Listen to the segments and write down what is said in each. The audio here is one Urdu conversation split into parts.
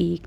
1।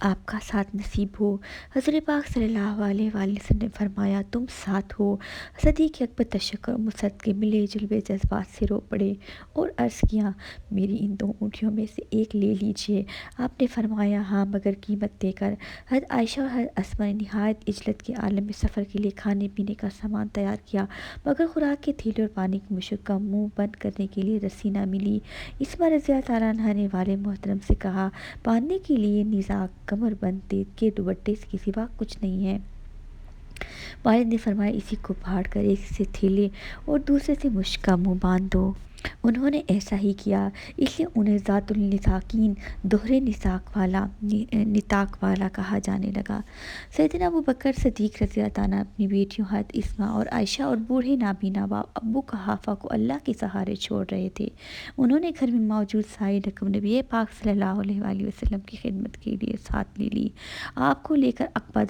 آپ کا ساتھ نصیب ہو۔ حضور پاک صلی اللہ علیہ وآلہ وسلم نے فرمایا تم ساتھ ہو۔ صدیق اکبر تشکر اور مسرت کے ملے جلوے جذبات سے رو پڑے اور عرض کیا میری ان 2 اونٹیوں میں سے ایک لے لیجئے۔ آپ نے فرمایا ہاں مگر قیمت دے کر۔ حضرت عائشہ اور حضرت اسما نے نہایت عجلت کے عالم میں سفر کے لیے کھانے پینے کا سامان تیار کیا مگر خوراک کے تھیلے اور پانی کی مشک کا منہ بند کرنے کے لیے رسی نہ ملی۔ اسما رضی اللہ تعالیٰ عنہ نے والد محترم سے کہا باندھنے کے لیے نیزاک کمر بند کے دوپٹے کے سوا کچھ نہیں ہے۔ والد نے فرمایا اسی کو پھاڑ کر ایک سے تھیلے اور دوسرے سے مشک کا منہ باندھ دو۔ انہوں نے ایسا ہی کیا، اس لیے انہیں ذات النطاقین دوہرے نطاق والا کہا جانے لگا۔ سیدنا ابو بکر صدیق رضی اللہ عنہ اپنی بیٹیوں حضرت اسما اور عائشہ اور بوڑھے نابینا باپ ابو قحافہ کو اللہ کے سہارے چھوڑ رہے تھے۔ انہوں نے گھر میں موجود ساری رقم نبی پاک صلی اللہ علیہ وآلہ وسلم کی خدمت کے لیے ساتھ لے لی۔ آپ کو لے کر عقبی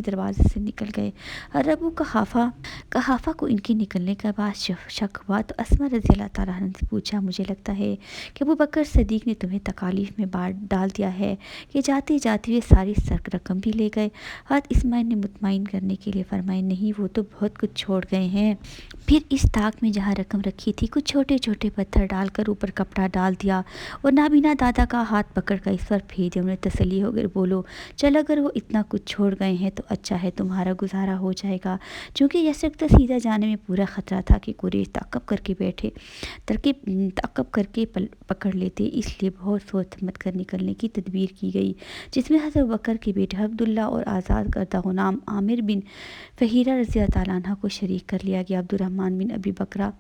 دروازے سے نکل گئے۔ حضرت ابو قحافہ کو ان کے نکلنے کے بعد شک ہوا تو اسما رضی اللہ تعالیٰ عنہ سے پوچھا مجھے لگتا ہے کہ ابو بکر صدیق نے تمہیں تکالیف میں ڈال دیا ہے کہ جاتے جاتے وہ ساری رقم بھی لے گئے۔ حضرت اسماعیل نے مطمئن کرنے کے لیے فرمایا نہیں وہ تو بہت کچھ چھوڑ گئے ہیں۔ پھر اس طاق میں جہاں رقم رکھی تھی کچھ چھوٹے چھوٹے پتھر ڈال کر اوپر کپڑا ڈال دیا اور نابینا دادا کا ہاتھ پکڑ کر اس پر پھیر انہیں تسلی ہو گئی بولو چل اگر وہ اتنا کچھ چھوڑ گئے ہیں تو اچھا ہے تمہارا گزارا ہو جائے گا، چونکہ یثرب تک سیدھا جانے میں پورا خطرہ تھا کہ قریش تعقب کر کے پکڑ لیتے، اس لیے بہت سوچ سمجھ کر نکلنے کی تدبیر کی گئی جس میں حضرت بکر کے بیٹے عبداللہ اور آزاد کردہ غلام عامر بن فہیرہ رضی اللہ تعالیٰ عنہ کو شریک کر لیا گیا۔ عبدالرحمن بن ابی بکرہ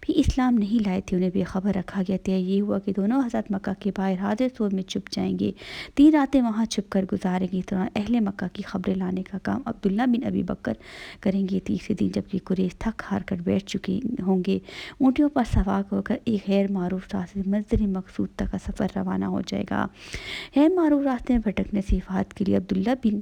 بھی اسلام نہیں لائے تھے، انہیں بے خبر رکھا گیا۔ طے یہ ہوا کہ دونوں حضرات مکہ کے باہر حاضر سور میں چھپ جائیں گے، 3 راتیں وہاں چھپ کر گزاریں گے۔ اس دوران اہل مکہ کی خبریں لانے کا کام عبداللہ بن ابی بکر کریں گے۔ تیسرے دن جبکہ قریش تھک ہار کر بیٹھ چکے ہوں گے، اونٹیوں پر سوار ہو کر ایک غیر معروف راستے سے منزل مقصود تک کا سفر روانہ ہو جائے گا۔ غیر معروف راستے میں بھٹکنے سے حفاظت کے لیے عبداللہ بن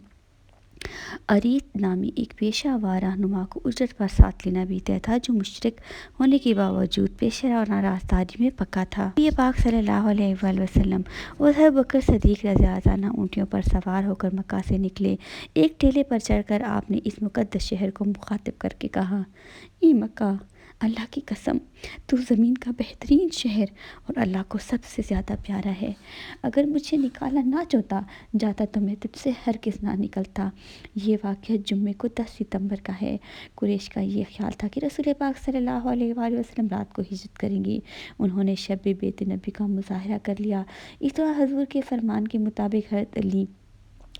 اریت نامی ایک پیشہ ور رہنما کو اجرت پر ساتھ لینا بھی طے تھا جو مشرک ہونے کے باوجود پیشہ ورانہ رازداری میں پکا تھا۔ نبی پاک صلی اللہ علیہ وآلہ وسلم اور حضرت بکر صدیق رضی اللہ عنہ اونٹیوں پر سوار ہو کر مکہ سے نکلے۔ ایک ٹیلے پر چڑھ کر آپ نے اس مقدس شہر کو مخاطب کر کے کہا اے مکہ، اللہ کی قسم تو زمین کا بہترین شہر اور اللہ کو سب سے زیادہ پیارا ہے۔ اگر مجھے نکالا نہ جاتا تو میں تجھ سے ہرگز نہ نکلتا۔ یہ واقعہ جمعے کو 10 ستمبر کا ہے۔ قریش کا یہ خیال تھا کہ رسول پاک صلی اللہ علیہ وآلہ وسلم رات کو ہجرت کریں گے۔ انہوں نے شب بیت نبی کا مظاہرہ کر لیا۔ اس طرح حضور کے فرمان کے مطابق حضرت علی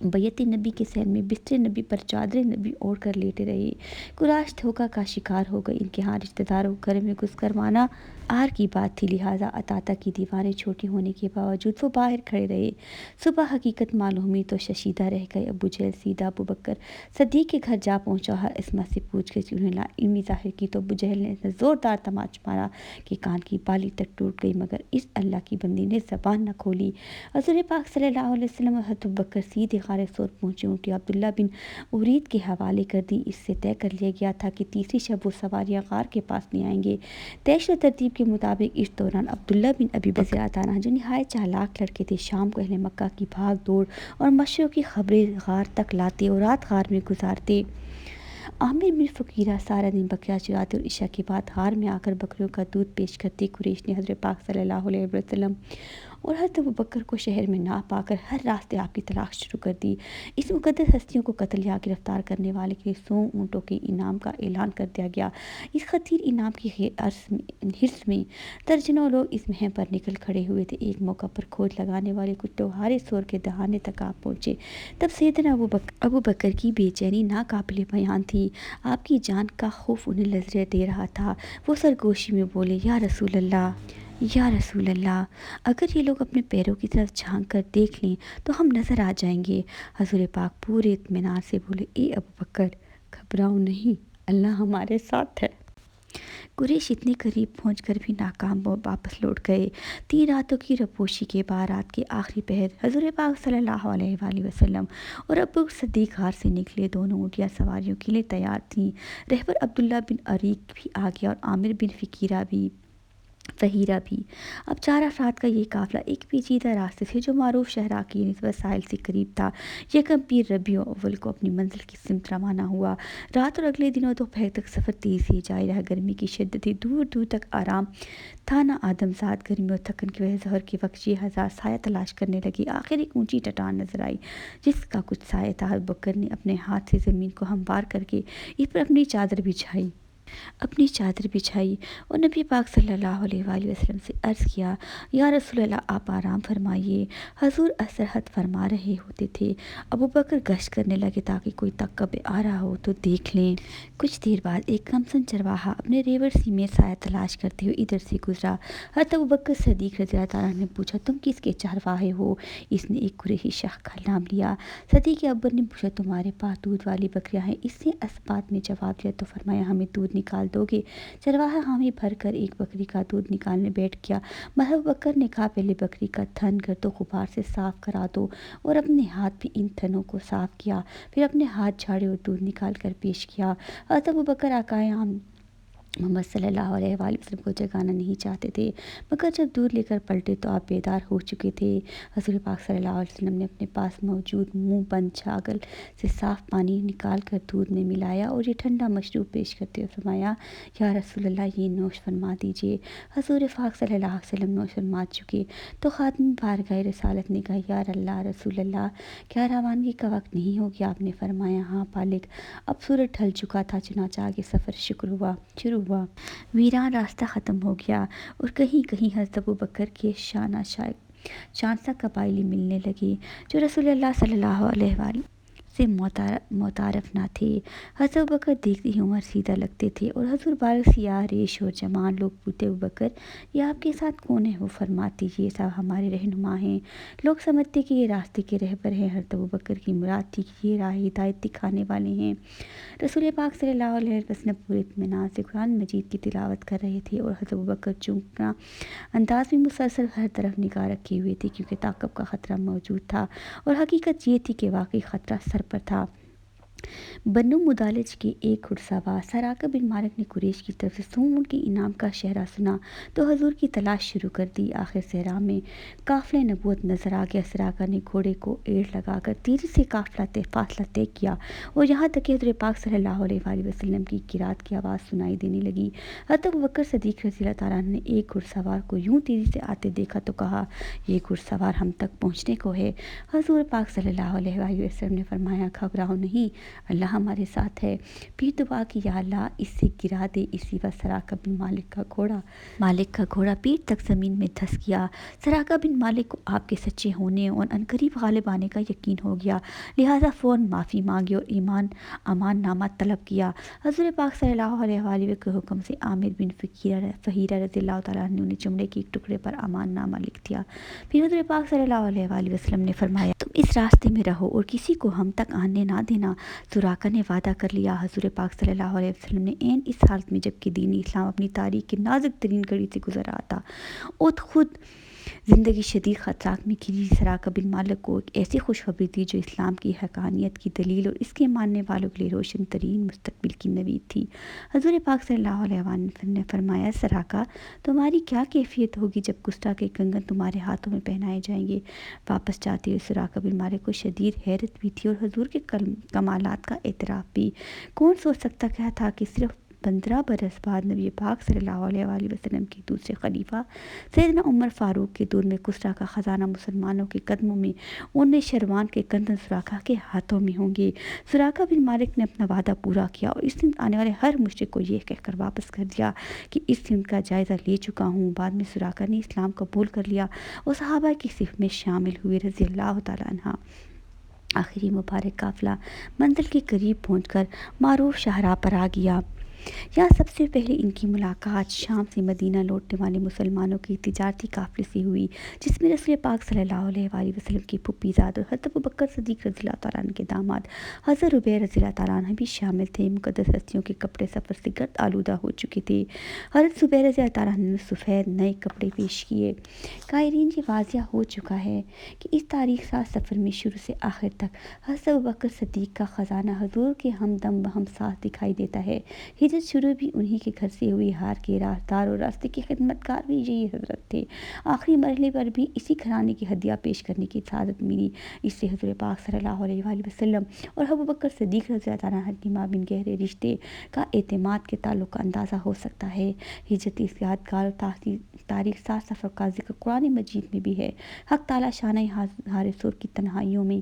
بیت نبی کے سین میں بستر نبی پر چادر نبی اوڑھ کر لیٹے رہے۔ قریش دھوکہ کا شکار ہو گئی۔ ان کے ہاں رشتہ داروں کو گھر میں گھس کر مانا آر کی بات تھی، لہٰذا عطا کی دیواریں چھوٹی ہونے کے باوجود وہ باہر کھڑے رہے۔ صبح حقیقت معلوم ہوئی تو ششیدہ رہ گئے۔ ابو جہل سیدھا ابو بکر صدیق کے گھر جا پہنچا اور اسما سے پوچھ گئی کہ انہیں لا علمی ظاہر کی تو ابو جہل نے اتنا زوردار تماچ مارا کہ کان کی بالی تک ٹوٹ گئی، مگر اس اللہ کی بندی نے زبان نہ کھولی۔ حضور پاک صلی اللہ علیہ وسلم اور حضرت ابو بکر سیدھے غار ثور پہنچے۔ اونٹی عبداللہ بن اریت کے حوالے کر دی۔ اس سے طے کر لیا گیا تھا کہ تیسری شب وہ سواریاں غار کے پاس لے آئیں گے۔ طے شدہ ترتیب کے مطابق اس دوران عبداللہ بن ابی بکر رضی اللہ عنہ جو نہایت چالاک لڑکے تھے، شام کو اہل مکہ کی بھاگ دوڑ اور مشوروں کی خبریں غار تک لاتے اور رات غار میں گزارتے۔ عامر بن فقیرہ سارا دن بکریاں چراتے اور عشاء کے بعد غار میں آ کر بکریوں کا دودھ پیش کرتے۔ قریش نے حضرت پاک صلی اللہ علیہ وسلم اور حضرت ابو بکر کو شہر میں نہ پا کر ہر راستے آپ کی تلاش شروع کر دی۔ اس مقدس ہستیوں کو قتل یا گرفتار کرنے والے کے لیے 100 اونٹوں کے انعام کا اعلان کر دیا گیا۔ اس خطیر انعام کی حرص میں درجنوں لوگ اس مہم پر نکل کھڑے ہوئے تھے۔ ایک موقع پر کھوج لگانے والے کچھ لوگ غار ثور کے دہانے تک آ پہنچے۔ تب سیدنا ابو بکر کی بے چینی ناقابل بیان تھی۔ آپ کی جان کا خوف انہیں لرزے دے رہا تھا۔ وہ سرگوشی میں بولے یا رسول اللہ، اگر یہ لوگ اپنے پیروں کی طرف جھانک کر دیکھ لیں تو ہم نظر آ جائیں گے۔ حضور پاک پورے اطمینان سے بولے اے ابو بکر گھبراؤ نہیں، اللہ ہمارے ساتھ ہے۔ قریش اتنے قریب پہنچ کر بھی ناکام واپس لوٹ گئے۔ 3 راتوں کی رپوشی کے بعد رات کے آخری پہر حضور پاک صلی اللہ علیہ وآلہ وسلم اور ابو صدیق غار سے نکلے۔ دونوں اونٹیاں سواریوں کے لیے تیار تھیں۔ رہبر عبداللہ بن اریک بھی آ گیا اور عامر بن فقیرہ بھی۔ فہیرہ بھی۔ اب 4 افراد کا یہ قافلہ ایک پیچیدہ راستے سے جو معروف شہرہ کی نسبت ساحل سے قریب تھا، یکم پیر ربیع الاول کو اپنی منزل کی سمت روانہ ہوا۔ رات اور اگلے دنوں دوپہر تک سفر تیز ہی جاری رہا۔ گرمی کی شدت تھی، دور دور تک آرام تھا نہ آدمزاد۔ گرمی اور تھکن کی وجہ ظہر کے وقت یہ حضرات سایہ تلاش کرنے لگے۔ آخر ایک اونچی چٹان نظر آئی جس کا کچھ سایہ تھا۔ ابوبکر نے اپنے ہاتھ سے زمین کو ہموار کر کے اس پر اپنی چادر بچھائی اور نبی پاک صلی اللہ علیہ وآلہ وسلم سے عرض کیا، یا رسول اللہ، آپ آرام فرمائیے۔ حضور استراحت فرما رہے ہوتے تھے۔ ابوبکر گشت کرنے لگے تاکہ کوئی تعقب آ رہا ہو تو دیکھ لیں۔ کچھ دیر بعد ایک کمسن چرواہا اپنے ریوڑ میں سایہ تلاش کرتے ہوئے ادھر سے گزرا۔ حضرت ابوبکر صدیق رضی اللہ تعالیٰ عنہ نے پوچھا، تم کس کے چرواہے ہو؟ اس نے ایک قریشی شخص کا نام لیا۔ صدیق اکبر نے پوچھا، تمہارے پاس دودھ والی بکریاں ہیں؟ اس نے اس بات میں جواب دیا تو فرمایا، ہمیں دودھ نکال دو گے؟ چرواہا حامی بھر کر ایک بکری کا دودھ نکالنے بیٹھ گیا۔ ابوبکر نے کہا، پہلے بکری کا تھن گرد و غبار سے صاف کرا دو، اور اپنے ہاتھ بھی ان تھنوں کو صاف کیا۔ پھر اپنے ہاتھ جھاڑے اور دودھ نکال کر پیش کیا۔ حضرت ابوبکر آقائے عام محمد صلی اللہ علیہ وآلہ وسلم کو جگانا نہیں چاہتے تھے، مگر جب دودھ لے کر پلٹے تو آپ بیدار ہو چکے تھے۔ حضور پاک صلی اللہ علیہ وسلم نے اپنے پاس موجود منہ بند چھاگل سے صاف پانی نکال کر دودھ میں ملایا اور یہ ٹھنڈا مشروب پیش کرتے ہوئے فرمایا، یا رسول اللہ، یہ نوش فرما دیجیے۔ حضور پاک صلی اللہ علیہ وسلم نوش فرما چکے تو خادم بارگاہ رسالت نے کہا، یا اللہ رسول اللہ، کیا روانگی کا وقت نہیں ہو گیا؟ آپ نے فرمایا، ہاں بالغ۔ اب سورج ڈھل چکا تھا، چنانچہ آگے سفر شروع ہوا۔ ویران راستہ ختم ہو گیا اور کہیں کہیں حضرت ابوبکر کے شانسا قبائلی ملنے لگے جو رسول اللہ صلی اللہ علیہ وآلہ سے متعارف نہ تھے۔ حضرت ابوبکر دیکھتے ہی عمر سیدھا لگتے تھے اور حضور بالغ سیاہ ریش اور جوان لوگ پوچھتے، ابوبکر یہ آپ کے ساتھ کون ہے؟ وہ فرماتے، یہ سب ہمارے رہنما ہیں۔ لوگ سمجھتے کہ یہ راستے کے رہبر ہیں۔ حضرت ابوبکر کی مراد تھی کہ یہ راہ ہدایت دکھانے والے ہیں۔ رسول پاک صلی اللہ علیہ وسلم پورے اطمینان سے قرآن مجید کی تلاوت کر رہے تھے اور حضرت ابوبکر چونکہ انداز میں مسلسل ہر طرف نگاہ رکھے ہوئے تھے، کیونکہ تعقب کا خطرہ موجود تھا، اور حقیقت یہ تھی کہ واقعی خطرہ سر پر تھا۔ بنو مدالج کے ایک گھڑ سوار سراقہ بن مالک نے قریش کی طرف سے سون کے انعام کا شہرہ سنا تو حضور کی تلاش شروع کر دی۔ آخر صحرا میں قافلہ نبوت نظر آ گیا۔ سراقہ نے گھوڑے کو ایڑ لگا کر تیزی سے فاصلہ طے کیا اور یہاں تک کہ حضور پاک صلی اللہ علیہ وآلہ وسلم کی قرات کی آواز سنائی دینے لگی۔ حضرت ابوبکر صدیق رضی اللہ تعالیٰ عنہ نے ایک گھڑ سوار کو یوں تیزی سے آتے دیکھا تو کہا، یہ گھڑ سوار ہم تک پہنچنے کو ہے۔ حضور پاک صلی اللہ علیہ وآلہ وسلم نے فرمایا، گھبراؤ نہیں، اللہ ہمارے ساتھ ہے۔ پھر دعا کی، یا اللہ اس سے گرا دے۔ اسی وقت سراقہ بن مالک کا گھوڑا پیٹھ تک زمین میں دھس گیا۔ سراقہ بن مالک کو آپ کے سچے ہونے اور عنقریب غالب آنے کا یقین ہو گیا، لہٰذا فوراً معافی مانگی اور امان نامہ طلب کیا۔ حضور پاک صلی اللہ علیہ وآلہ وسلم کے حکم سے عامر بن فہیرہ رضی اللہ تعالیٰ عنہ نے چمڑے کے ایک ٹکڑے پر امان نامہ لکھ دیا۔ پھر حضور پاک صلی اللہ علیہ وآلہ وسلم نے فرمایا، تم اس راستے میں رہو اور کسی کو ہم تک آنے نہ دینا۔ سراقہ نے وعدہ کر لیا۔ حضور پاک صلی اللہ علیہ وسلم نے عین اس حالت میں جبکہ دین اسلام اپنی تاریخ کی نازک ترین گھڑی سے گزر رہا تھا اور خود زندگی شدید خطرات میں گھری، سراقہ بن مالک کو ایک ایسی خوشخبری دی جو اسلام کی حقانیت کی دلیل اور اس کے ماننے والوں کے لیے روشن ترین مستقبل کی نوید تھی۔ حضور پاک صلی اللہ علیہ وسلم نے فرمایا، سراقہ تمہاری کیا کیفیت ہوگی جب کسرا کے کنگن تمہارے ہاتھوں میں پہنائے جائیں گے؟ واپس جاتے ہوئے سراقہ بن مالک کو شدید حیرت بھی تھی اور حضور کے کمالات کا اعتراف بھی۔ کون سوچ سکتا تھا کہ صرف 15 برس بعد نبی پاک صلی اللہ علیہ وآلہ وسلم کے دوسرے خلیفہ سیدنا عمر فاروق کے دور میں کسرا کا خزانہ مسلمانوں کے قدموں میں اور شروان کے کنگن سراقہ کے ہاتھوں میں ہوں گے۔ سراقہ بن مالک نے اپنا وعدہ پورا کیا اور اس سمت آنے والے ہر مشرک کو یہ کہہ کر واپس کر دیا کہ اس سمت کا جائزہ لے چکا ہوں۔ بعد میں سراقہ نے اسلام قبول کر لیا اور صحابہ کی صف میں شامل ہوئے رضی اللہ تعالیٰ عنہ۔ آخری مبارک قافلہ منزل کے قریب پہنچ کر معروف شاہراہ پر آ گیا۔ یہاں سب سے پہلے ان کی ملاقات شام سے مدینہ لوٹنے والے مسلمانوں کے تجارتی قافلے سے ہوئی، جس میں رسول پاک صلی اللہ علیہ وآلہ وسلم کی پھوپھی زاد اور حضرت ابوبکر صدیق رضی اللہ تعالیٰ عنہ کے داماد حضرت ربیع رضی اللہ تعالیٰ عنہ بھی شامل تھے۔ مقدس ہستیوں کے کپڑے سفر سے گرد آلودہ ہو چکے تھے۔ حضرت زبیر رضی اللہ تعالیٰ عنہ نے سفید نئے کپڑے پیش کیے۔ قائرین، یہ واضح ہو چکا ہے کہ اس تاریخ ساز سفر میں شروع سے آخر تک حضرت ابوبکر صدیق کا خزانہ حضور کے ہمدم و ہم ساتھ دکھائی دیتا ہے۔ ہجرت ہجرت شروع بھی انہی کے گھر سے ہوئی، ہار کے رازدار اور راستے کے خدمتگار بھی یہی حضرت تھے۔ آخری مرحلے پر بھی اسی گھرانے کی ہدیہ پیش کرنے کی سعادت ملی۔ اس سے حضور پاک صلی اللہ علیہ وآلہ وسلم اور ابوبکر صدیق رضی اللہ عنہ کے مابین گہرے رشتے کا اعتماد کے تعلق کا اندازہ ہو سکتا ہے۔ ہجرت اس یادگار اور تاریخ ساز سفر کا ذکر قرآن مجید میں بھی ہے۔ حق تعالیٰ شانہ حار سور کی تنہائیوں میں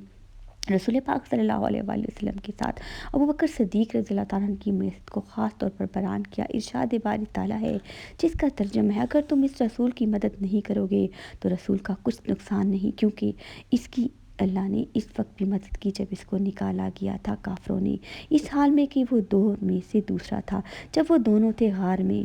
رسول پاک صلی اللہ علیہ وآلہ وسلم کے ساتھ ابوبکر صدیق رضی اللہ عنہ کی معیت کو خاص طور پر بیان کیا۔ ارشاد باری تعالیٰ ہے جس کا ترجمہ ہے، اگر تم اس رسول کی مدد نہیں کرو گے تو رسول کا کچھ نقصان نہیں، کیونکہ اس کی اللہ نے اس وقت بھی مدد کی جب اس کو نکالا گیا تھا کافروں نے، اس حال میں کہ وہ دو میں سے دوسرا تھا، جب وہ دونوں تھے غار میں،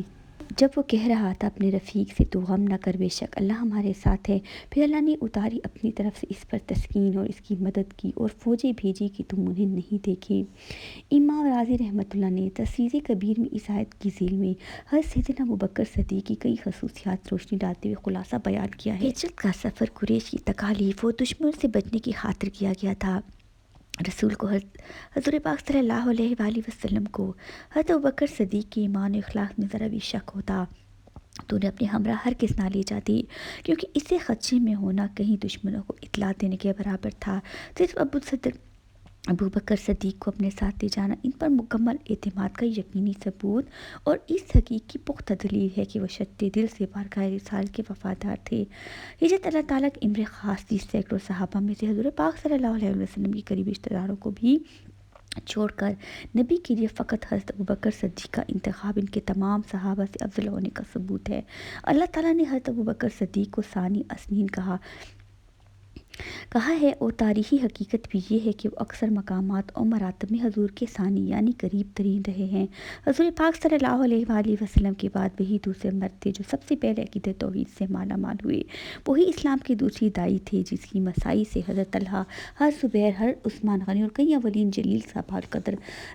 جب وہ کہہ رہا تھا اپنے رفیق سے، تو غم نہ کر، بے شک اللہ ہمارے ساتھ ہے۔ پھر اللہ نے اتاری اپنی طرف سے اس پر تسکین اور اس کی مدد کی اور فوجیں بھیجی کہ تم انہیں نہیں دیکھے۔ امام رازی رحمۃ اللہ نے تفسیر کبیر میں اس آیت کی ذیل میں حضرت سیدنا ابوبکر صدیق کی کئی خصوصیات روشنی ڈالتے ہوئے خلاصہ بیان کیا ہے۔ ہجرت کا سفر قریش کی تکالیف و دشمن سے بچنے کی خاطر کیا گیا تھا۔ رسول کو حضور پاک صلی اللہ علیہ وآلہ وسلم کو حضرت ابوبکر صدیق کے ایمان و اخلاق میں ذرا بھی شک ہوتا تو انہیں اپنے ہمراہ ہرگز نہ لے جاتی، کیونکہ اس سے خدشے میں ہونا کہیں دشمنوں کو اطلاع دینے کے برابر تھا۔ صرف ابوبکر صدیق کو اپنے ساتھ لے جانا ان پر مکمل اعتماد کا یقینی ثبوت اور اس حقیقت کی پختہ دلیل ہے کہ وہ شدید دل سے بارگاہ رسالت کے وفادار تھے۔ ہجرت اللہ تعالیٰ کے امر خاص تھی۔ سینکڑوں صحابہ میں سے حضور پاک صلی اللہ علیہ وسلم کے قریبی رشتہ داروں کو بھی چھوڑ کر نبی کے لیے فقط حضرت ابوبکر صدیق کا انتخاب ان کے تمام صحابہ سے افضل ہونے کا ثبوت ہے۔ اللہ تعالیٰ نے حضرت ابوبکر صدیق کو ثانی اسنین کہا ہے، اور تاریخی حقیقت بھی یہ ہے کہ وہ اکثر مقامات اور مراتب میں حضور کے ثانی یعنی قریب ترین رہے ہیں۔ حضور پاک صلی اللہ علیہ وآلہ وسلم کے بعد وہی دوسرے مرد تھے جو سب سے پہلے عقیدہ توحید سے مالا مال ہوئے۔ وہی اسلام کی دوسری داعی تھے جس کی مساعی سے حضرت طلحہ، حضرت زبیر، حضرت عثمان غنی اور کئی اولین جلیل صحابہ قدر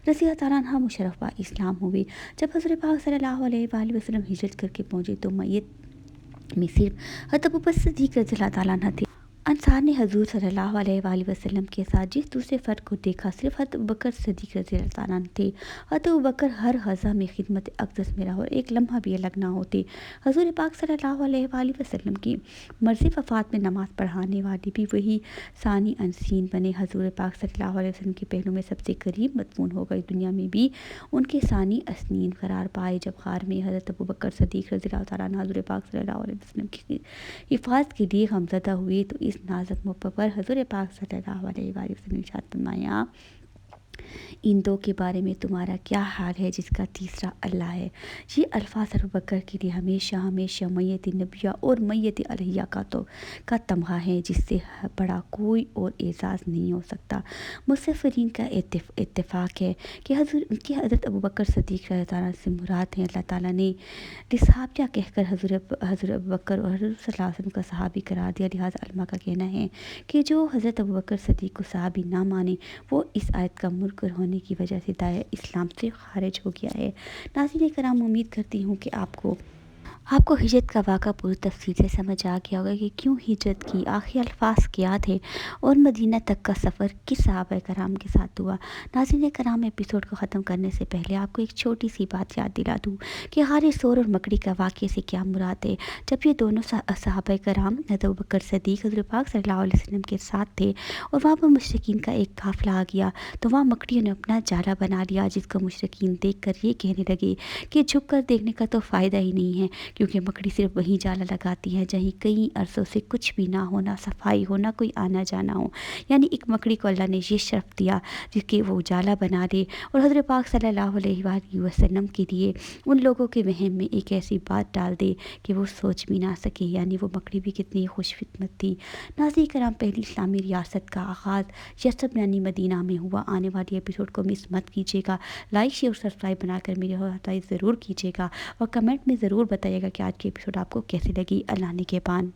رضی اللہ تعالیٰ عنہ مشرف با اسلام ہوئے۔ جب حضور پاک صلی اللہ علیہ وآلہ وسلم ہجرت کر کے پہنچے تو میت میں صرف حضرت ابوبکر صدیق رضی اللہ تعالیٰ عنہ تھے۔ انصار نے حضور صلی اللہ علیہ وآلہ وسلم کے ساتھ جس دوسرے فرد کو دیکھا صرف حضرت ابوبکر صدیق رضی اللہ تعالیٰ عنہ تھے۔ حضرت ابوبکر ہر غزہ میں خدمت اقدس میں رہا اور ایک لمحہ بھی الگ نہ ہوتے۔ حضور پاک صلی اللہ علیہ وآلہ وسلم کی مرض وفات میں نماز پڑھانے والے بھی وہی ثانی انسین بنے۔ حضور پاک صلی اللہ علیہ وسلم کے پہلو میں سب سے قریب مدفون ہو گئے، دنیا میں بھی ان کے ثانی اسنین قرار پائے۔ جب غار میں حضرت ابوبکر صدیق رضی اللہ تعالیٰ عنہ حضور پاک صلی اللہ علیہ وسلم کی حفاظت کے لیے غمزدہ ہوئے تو اس نازک موقع پر حضور پاک صلی اللہ علیہ وآلہ وسلم نے ارشاد فرمایا، ان دو کے بارے میں تمہارا کیا حال ہے جس کا تیسرا اللہ ہے۔ یہ الفاظ ابوبکر کے لیے ہمیشہ ہمیشہ میت نبیہ اور میت علیہ کا تمغہ ہے جس سے بڑا کوئی اور اعزاز نہیں ہو سکتا۔ مفسرین کا اتفاق ہے کہ حضرت ابوبکر صدیق رضی اللہ عنہ سے مراد ہیں۔ اللہ تعالیٰ نے صحابیہ کہہ کر حضرت ابوبکر اور حضرت صلی اللہ علیہ وسلم کا صحابی قرار دیا، لہٰذا علماء کا کہنا ہے کہ جو حضرت ابوبکر صدیق کو صحابی نہ مانے وہ اس آیت کا منکر ہونے کی وجہ سے دائرۂ اسلام سے خارج ہو گیا ہے۔ ناظرین کرام، امید کرتی ہوں کہ آپ کو ہجرت کا واقعہ پوری تفصیل سے سمجھ آ گیا ہوگا کہ کیوں ہجرت کی، آخری الفاظ کیا تھے اور مدینہ تک کا سفر کس صحابہ کرام کے ساتھ ہوا۔ ناظرین کرام، ایپیسوڈ کو ختم کرنے سے پہلے آپ کو ایک چھوٹی سی بات یاد دلا دوں کہ غار ثور اور مکڑی کا واقعے سے کیا مراد ہے۔ جب یہ دونوں صحابہ کرام حضرت ابوبکر صدیق حضور پاک صلی اللہ علیہ وسلم کے ساتھ تھے اور وہاں پر مشرکین کا ایک قافلہ آ گیا تو وہاں مکڑیوں نے اپنا جالا بنا لیا، جس کو مشرکین دیکھ کر یہ کہنے لگے کہ جھک کر دیکھنے کا تو فائدہ ہی نہیں ہے، کیونکہ مکڑی صرف وہی جالا لگاتی ہے جہیں کئی عرصوں سے کچھ بھی نہ ہو، نہ صفائی ہو، نہ کوئی آنا جانا ہو۔ یعنی ایک مکڑی کو اللہ نے یہ شرف دیا جس کے وہ جالا بنا لے، اور حضرت پاک صلی اللہ علیہ وآلہ وسلم کے لیے ان لوگوں کے وہم میں ایک ایسی بات ڈال دے کہ وہ سوچ بھی نہ سکے۔ یعنی وہ مکڑی بھی کتنی خوش فطمت تھی۔ ناظرین کرام، پہلی اسلامی ریاست کا آغاز یثرب یعنی مدینہ میں ہوا۔ آنے والی ایپیسوڈ کو مس مت کیجیے گا، لائک شیئر اور سبسکرائب بنا کر میری حوصلہ ضرور کیجیے گا اور کمنٹ میں ضرور بتائیے گا کہ آج کی ایپیسوڈ آپ کو کیسی لگی۔ اللہ نگہبان۔